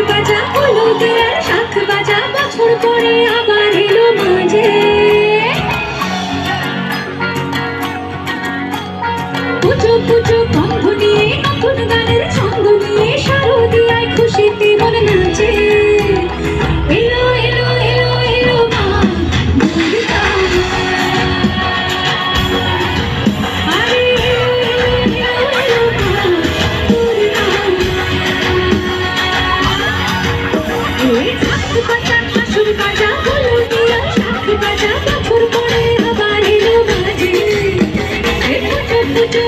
বাজা হলুদের শাঁখ বাজা বছর পরে আবার এলো মাঝে পুজো পুজো গন্ধ নিয়ে নতুন গানের ছন্দ নিয়ে শারদিয়ায় খুশিতে মন নাচে এলো এলো এলো এলো মা দুর্গা আরে এলো এলো মা দুর্গা এই শাঁখ বাজা শাশুর বাজা হলুদিয়া শাঁখ বাজা বছর পরে আবার এলো মাঝে পুজো পুজো